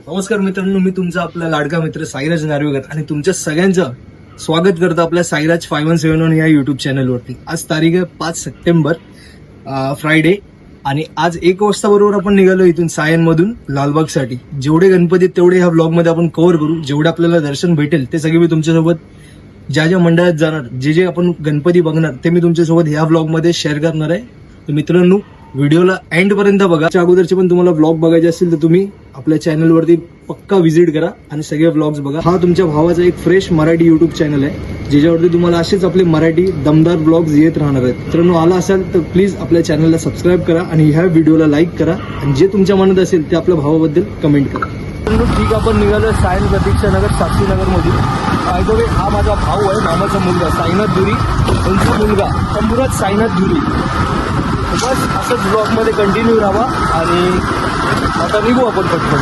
नमस्कार मित्रांनो, मी तुमचा आपला लाडका मित्र साईराज नार्वेकर आणि तुमच्या सगळ्यांचं स्वागत करतो आपल्या साईराज 5171 या युट्यूब चॅनलवरती. आज तारीख आहे 5 सप्टेंबर, फ्रायडे, आणि आज 1 वाजता बरोबर आपण निघालो इथून सायनमधून लालबागसाठी. जेवढे गणपती तेवढे ह्या ब्लॉगमध्ये आपण कव्हर करू. जेवढे आपल्याला दर्शन भेटेल ते सगळे मी तुमच्यासोबत, ज्या ज्या मंडळात जाणार, जे आपण गणपती बघणार ते मी तुमच्यासोबत ह्या ब्लॉगमध्ये शेअर करणार आहे. तर मित्रांनो, व्हिडिओला एंड पर्यंत बघा. त्या अगोदरचे पण तुम्हाला ब्लॉग बघायचे असतील तर तुम्ही आपल्या चॅनलवरती पक्का व्हिजिट करा आणि सगळे ब्लॉग्स बघा. हा तुमच्या भावाचा एक फ्रेश मराठी युट्यूब चॅनल आहे, ज्याच्यावरती तुम्हाला असेच आपले मराठी दमदार ब्लॉग्स येत राहणार आहेत. मित्रांनो, आला असाल तर प्लीज आपल्या चॅनलला सबस्क्राईब करा आणि ह्या व्हिडिओला लाईक करा आणि जे तुमच्या मनात असेल ते आपल्या भावाबद्दल कमेंट करा. ठीक, आपण निघालो सायन प्रतीक्षानगर साक्षीनगरमधून. बाय हा माझा भाऊ आहे, मामाचा मुलगा साईनाथ धुरी, त्यांचा मुलगा शंभूराज साईनाथ धुरी. बस असंच ब्लॉगमध्ये कंटिन्यू राहा आणि आता निघू आपण पटकन.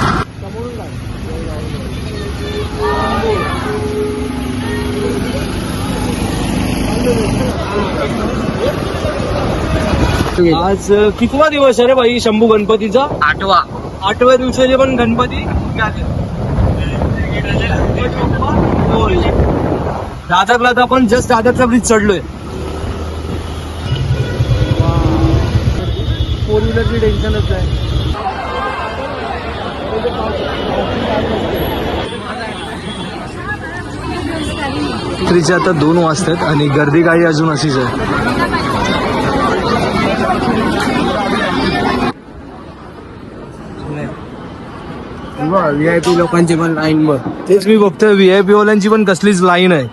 आज कितवा दिवस आहे रे भाई शंभू गणपतीचा? 8व्या दिवसाचे पण गणपती दादरला. तर आपण जस्ट दादरचा ब्रिज चढलोय. फोर व्हीलरची टेन्शनच आहे. रात्रीचे आता 2 वाजतात आणि गर्दी काही अजून अशीच आहे. व्हीआयपी लोकांची पण लाईन बघ. तेच मी बघतोय, व्हीआयपी वाल्यांची पण कसलीच लाईन आहे.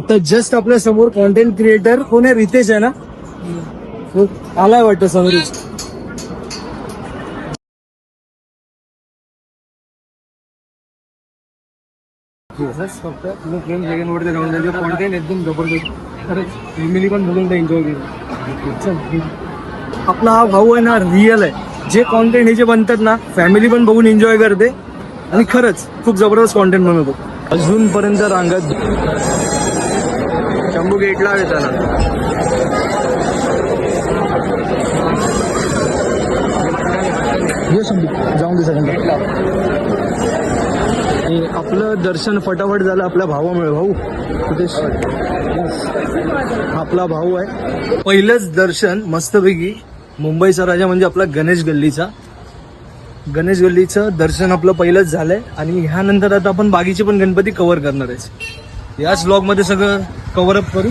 तर जस्ट आपल्या समोर कॉन्टेंट क्रिएटर कोण आहे? रितेश आहे ना, आलाय वाटतं समोर. फक्त फ्रेंड सेकंडवरती राहून जाईल. कॉन्टेंट एकदम जबरदस्त, खरंच फॅमिली पण बघून एन्जॉय केली. आपला हा भाऊ आहे ना, रिअल आहे. जे कॉन्टेंट हे जे बनतात ना, फॅमिली पण बघून एन्जॉय करते आणि खरंच खूप जबरदस्त कॉन्टेंट बनवतो. अजूनपर्यंत रांगत शंभू गेटला आहे त्याला. जाऊन दे आपलं दर्शन फटाफट झालं आपल्या भावामुळे. भाऊ कुठे? आपला भाऊ आहे. पहिलंच दर्शन मस्तपैकी मुंबईचा राजा म्हणजे आपला गणेश गल्लीचं दर्शन आपलं पहिलंच झालंय. आणि ह्यानंतर आता आपण बाकीचे पण गणपती कव्हर करणार आहे. याच ब्लॉगमध्ये सगळं कव्हर अप करू,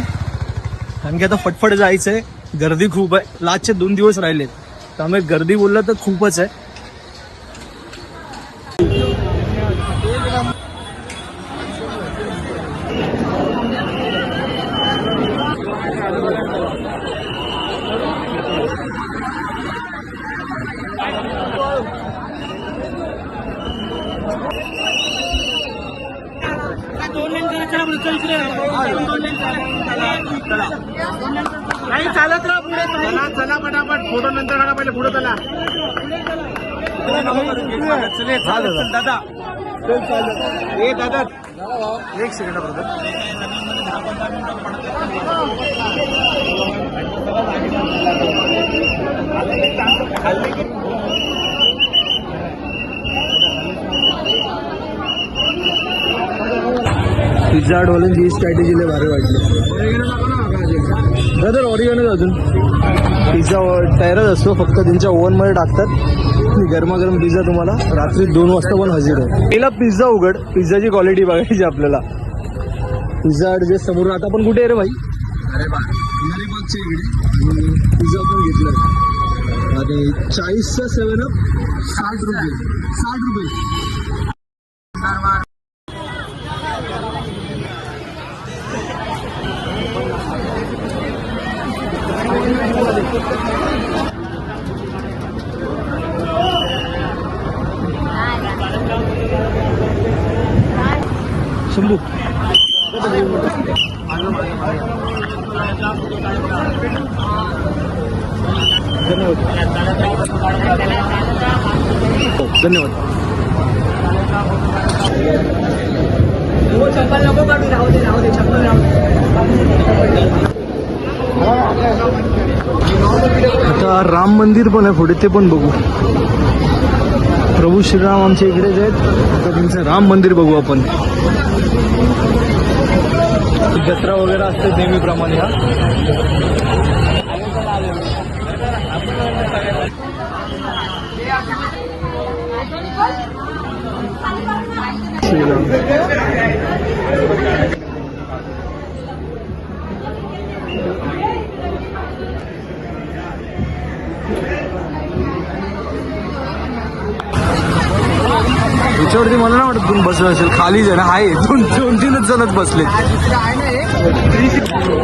कारण की आता फटफट जायचं आहे. गर्दी खूप आहे. लास्टचे 2 दिवस राहिलेत, त्यामुळे गर्दी बोललं तर खूपच आहे. नाही चालत राहा पुढे. चला पटापट, फोटो नंतर काढा, पहिले पुढे चला. दादा ए दादा, एक सेकंड पिझ्झा हटवाल्यांची ही स्ट्रॅटेजी लय भारी वाटली. ब्रदर ऑरिगॅनो अजून पिझ्झा तयारच असतो, फक्त त्यांच्या ओव्हनमध्ये टाकतात गरमागरम पिझ्झा तुम्हाला रात्री 2 वाजता पण हजर आहे. पहिला पिझ्झा उघड, पिझ्झाची क्वालिटी बघायची आपल्याला. पिझ्झा हट जे समोर. आता आपण कुठे आहे रे भाई? अलिबागच्या इकडे पिझ्झा पण घेतला आणि 40चा 7 अप 60 रुपये. शंभू धन्यवाद. चप्पल नको काढू, राहू दे चप्पल राहू दे. आता राम मंदिर पण आहे पुढे, ते पण बघू. प्रभू श्रीराम आमच्या इकडेच आहेत. आता त्यांचं राम मंदिर बघू आपण. जत्रा वगैरे असते नेहमीप्रमाणे. याच्यावरती मला नाही वाटत तुम्ही बसलं असेल. खाली जण आहे, दोन 3च जणच बसले.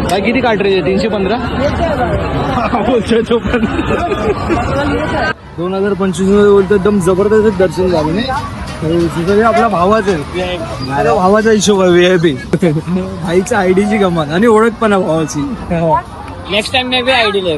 काय किती कार्ट्रेज आहे? 315 बोलतोय तो पण. 2025 मध्ये बोलतो एकदम जबरदस्त दर्शन झालं नाही. आपला भावाच आहे, माझ्या भावाचा हिशोब आहे. VIP आईच्या आयडीची गमात आणि ओळख पण आहे भावाची. नेक्स्ट टाइम मैं भी आईडी ले.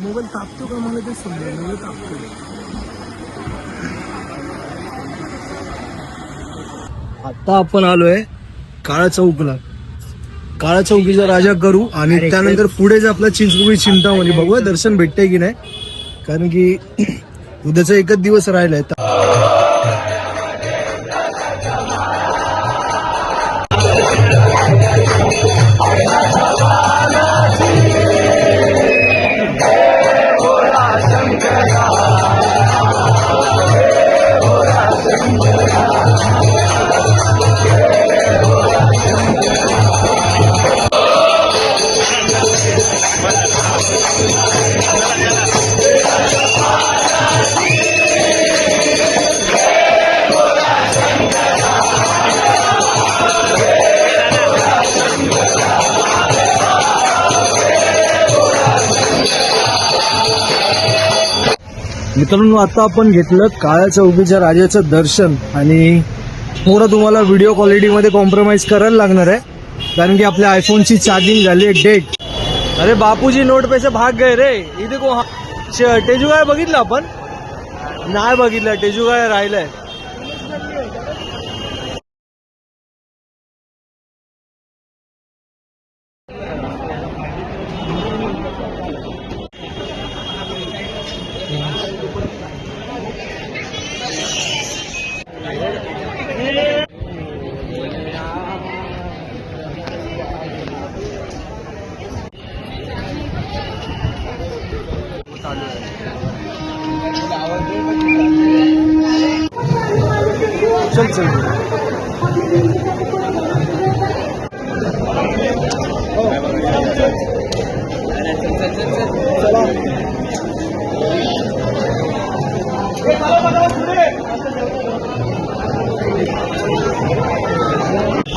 मोबाईल तापतो का मला ते समजेल. मोबाईल तापतो. आता आपण आलोय काळा चौकला. काळा चौकीचा राजा करू आणि त्यानंतर पुढे जे आपला चिंचपोळी चिंतामणी बघूया दर्शन भेटतंय की नाही, कारण की उद्याचा एकच दिवस राहिलाय. मित्रांनो, आता आपण घेतलं काळ्या चौकीच्या राजाचं दर्शन आणि थोडं तुम्हाला व्हिडिओ क्वालिटीमध्ये कॉम्प्रोमाइज करायला लागणार आहे, कारण की आपल्या आयफोनची चार्जिंग झाली आहे डेट. अरे बापूजी नोट पैसे भाग गए रे. इथे को टेजू काय बघितलं आपण? नाही बघितलं. टेजू काय राहिलंय. चल चल.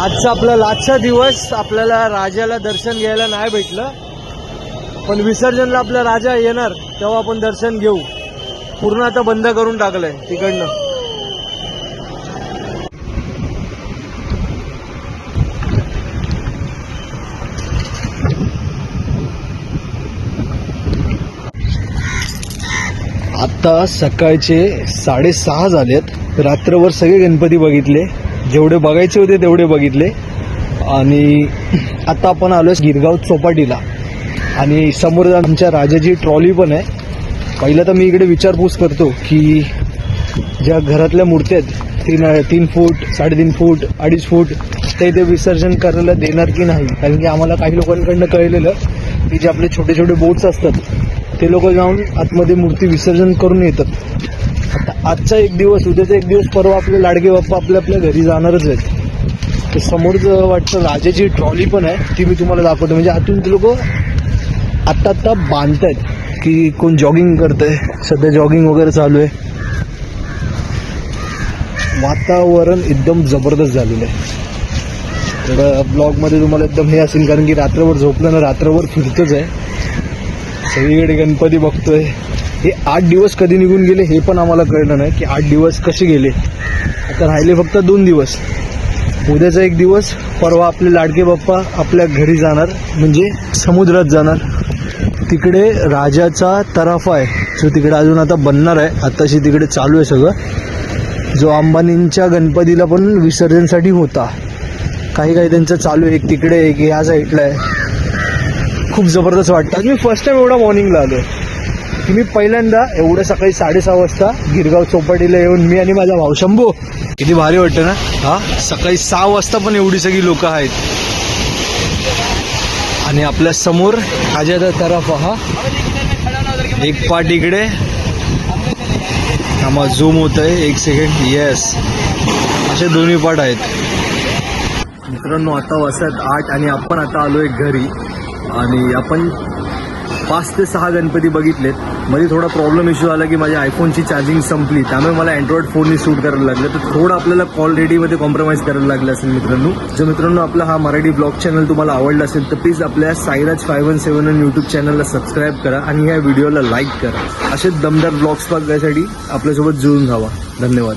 आजचा आपला लास्टचा दिवस. आपल्याला राजाला दर्शन घ्यायला नाही भेटलं, पण विसर्जनला आपला राजा येणार तेव्हा आपण दर्शन घेऊ. पूर्ण आता बंद करून टाकलंय तिकडनं. आता सकाळचे 6:30 झालेत. रात्रभर सगळे गणपती बघितले, जेवढे बघायचे होते तेवढे बघितले. आणि आता आपण आलोय गिरगाव चौपाटीला आणि समोर आमच्या राजाची ट्रॉली पण आहे. पहिलं तर मी इकडे विचारपूस करतो की ज्या घरातल्या मूर्त्या आहेत 3 फूट 3.5 फूट 2.5 फूट ते विसर्जन करायला देणार की नाही. कारण की आम्हाला काही लोकांकडनं कळलेलं की जे आपले छोटे छोटे बोट्स असतात ते लोक जाऊन आतमध्ये मूर्ती विसर्जन करून येतात. आता आजचा एक दिवस उद्याचा एक दिवस परवा आपले लाडके बाप्पा आपल्या घरी जाणारच आहेत. तर समोरचं वाटतं राजाची ट्रॉली पण आहे ती मी तुम्हाला दाखवतो. म्हणजे आतून ते लोक आत्ता बांधतायत की कोण जॉगिंग करतंय. सध्या जॉगिंग वगैरे चालू आहे. वातावरण एकदम जबरदस्त झालेलं आहे. तर ब्लॉगमध्ये तुम्हाला एकदम हे असेल कारण की रात्रभर झोपलं ना रात्रभर फिरतच आहे. सगळीकडे गणपती बघतोय. हे 8 दिवस कधी निघून गेले हे पण आम्हाला कळलं नाही की 8 दिवस कसे गेले. आता राहिले फक्त 2 दिवस. उद्याचा एक दिवस परवा आपले लाडके बाप्पा आपल्या घरी जाणार म्हणजे समुद्रात जाणार. तिकडे राजाचा तराफा आहे जो तिकडे अजून आता बनणार आहे. आताशी तिकडे चालू आहे सगळं. जो अंबानींच्या गणपतीला पण विसर्जनसाठी होता. काही त्यांचं चालू आहे. एक तिकडे एक या साईडला आहे. खूप जबरदस्त वाटतं. आज मी फर्स्ट टाइम एवढा मॉर्निंगला आलो की मी पहिल्यांदा एवढं सकाळी 6:30 वाजता गिरगाव चौपाटीला येऊन मी आणि माझा भाऊ शंभू. किती भारी वाटतं ना. हा सकाळी 6 वाजता पण एवढी सगळी लोक आहेत. आणि आपल्या समोर राजाचा तराफा हा एक पाट इकडे आम्हाला झूम होत आहे. 1 सेकंड. येस असे दोन्ही पाट आहेत. मित्रांनो आता वाजतात 8 आणि आपण आता आलोय घरी. आणि आपण 5 ते 6 गणपती बघितलेत. मध्ये थोडा प्रॉब्लेम इश्यू आला की माझ्या आयफोनची चार्जिंग संपली त्यामुळे मला अँड्रॉइड फोननी शूट करायला लागलं. तर थोडं आपल्याला क्वालिटीमध्ये कॉम्प्रोमाइज करायला लागलं असेल मित्रांनो. जर मित्रांनो आपला हा मराठी ब्लॉग चॅनल तुम्हाला आवडला असेल तर प्लीज आपल्या साईराज 517 यूट्यूब चॅनलला सबस्क्राईब करा आणि या व्हिडिओला लाईक करा. असे दमदार ब्लॉग्स बघण्यासाठी आपल्यासोबत जुळून राहा. धन्यवाद.